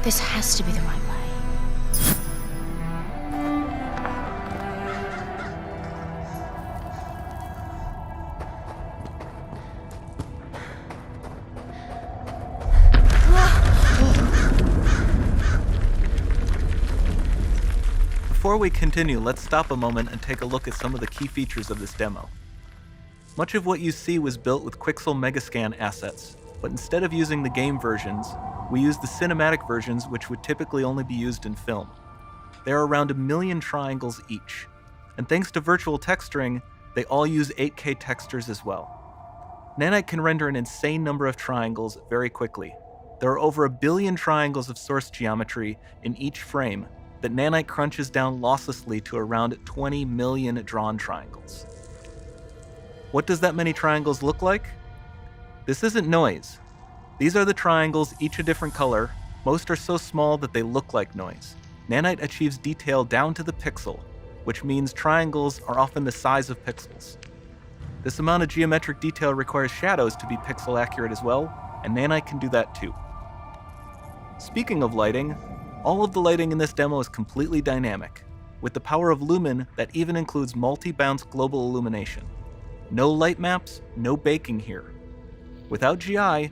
This has to be the right way. Before we continue, let's stop a moment and take a look at some of the key features of this demo. Much of what you see was built with Quixel Megascan assets, but instead of using the game versions, we used the cinematic versions, which would typically only be used in film. There are around 1 million triangles each, and thanks to virtual texturing, they all use 8K textures as well. Nanite can render an insane number of triangles very quickly. There are over 1 billion triangles of source geometry in each frame that Nanite crunches down losslessly to around 20 million drawn triangles. What does that many triangles look like? This isn't noise. These are the triangles, each a different color. Most are so small that they look like noise. Nanite achieves detail down to the pixel, which means triangles are often the size of pixels. This amount of geometric detail requires shadows to be pixel accurate as well, and Nanite can do that too. Speaking of lighting, all of the lighting in this demo is completely dynamic, with the power of Lumen that even includes multi-bounce global illumination. No light maps, no baking here. Without GI,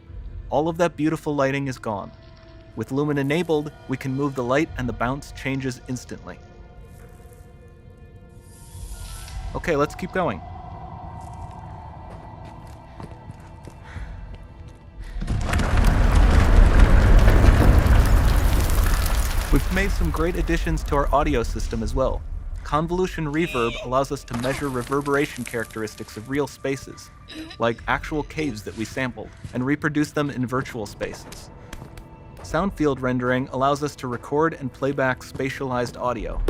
all of that beautiful lighting is gone. With Lumen enabled, we can move the light and the bounce changes instantly. Okay, let's keep going. We've made some great additions to our audio system as well. Convolution reverb allows us to measure reverberation characteristics of real spaces, like actual caves that we sampled, and reproduce them in virtual spaces. Sound field rendering allows us to record and play back spatialized audio.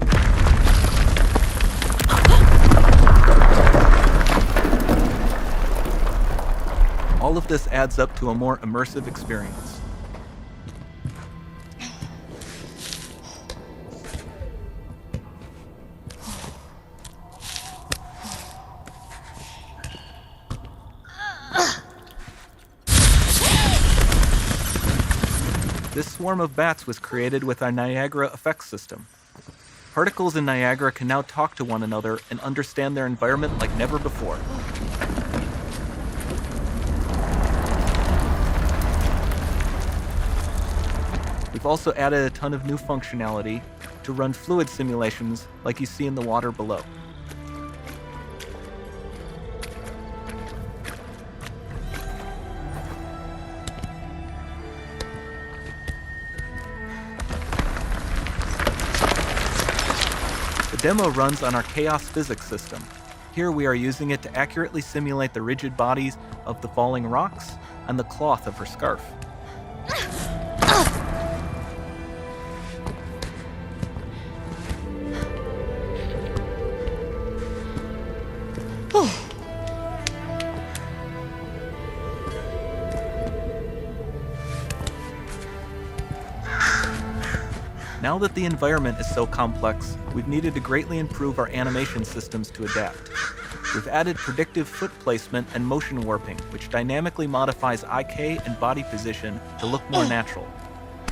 All of this adds up to a more immersive experience. This swarm of bats was created with our Niagara effects system. Particles in Niagara can now talk to one another and understand their environment like never before. We've also added a ton of new functionality to run fluid simulations like you see in the water below. The demo runs on our chaos physics system. Here we are using it to accurately simulate the rigid bodies of the falling rocks and the cloth of her scarf. Now that the environment is so complex, we've needed to greatly improve our animation systems to adapt. We've added predictive foot placement and motion warping, which dynamically modifies IK and body position to look more natural.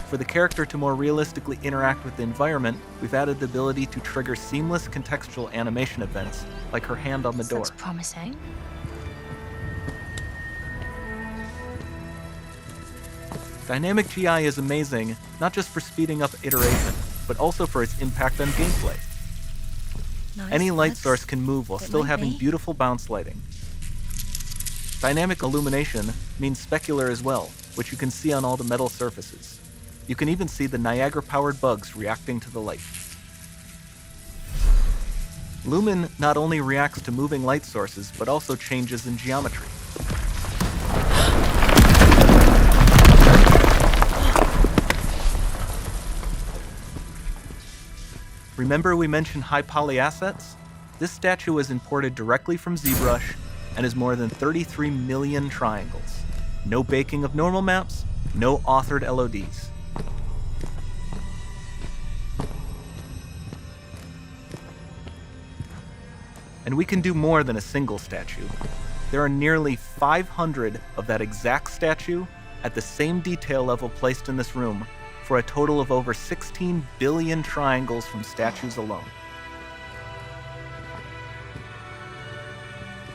For the character to more realistically interact with the environment, we've added the ability to trigger seamless contextual animation events, like her hand on the door. Sounds promising. Dynamic GI is amazing, not just for speeding up iteration, but also for its impact on gameplay. Nice. Any light source can move while still having be. beautiful bounce lighting. Dynamic illumination means specular as well, which you can see on all the metal surfaces. You can even see the Niagara-powered bugs reacting to the light. Lumen not only reacts to moving light sources, but also changes in geometry. Remember we mentioned high poly assets? This statue was imported directly from ZBrush and is more than 33 million triangles. No baking of normal maps, no authored LODs. And we can do more than a single statue. There are nearly 500 of that exact statue at the same detail level placed in this room for a total of over 16 billion triangles from statues alone.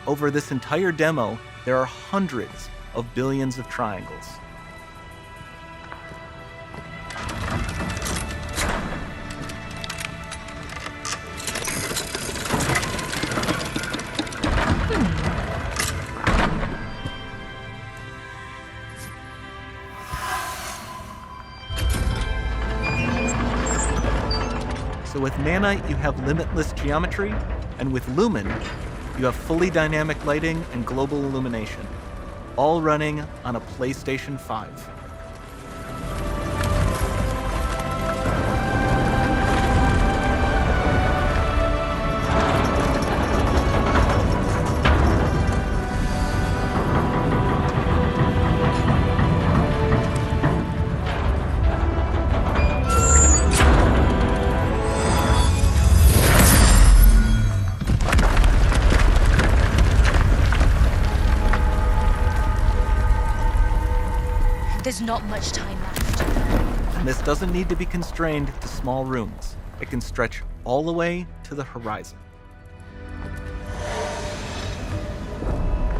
Over this entire demo, there are hundreds of billions of triangles. So with Nanite, you have limitless geometry, and with Lumen, you have fully dynamic lighting and global illumination, all running on a PlayStation 5. There's not much time left. And this doesn't need to be constrained to small rooms. It can stretch all the way to the horizon.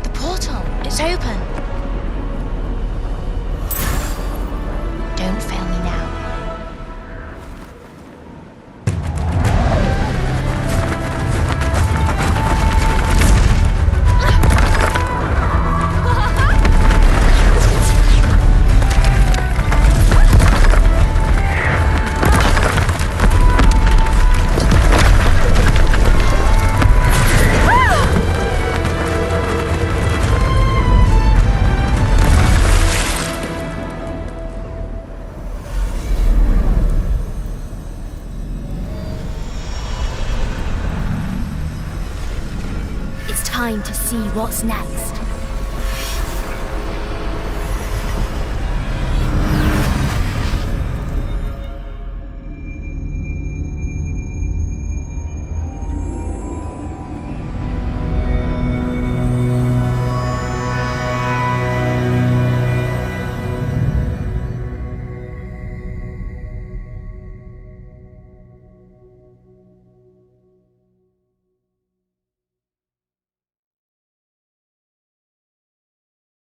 The portal, it's open. Don't fail me now. It's time to see what's next.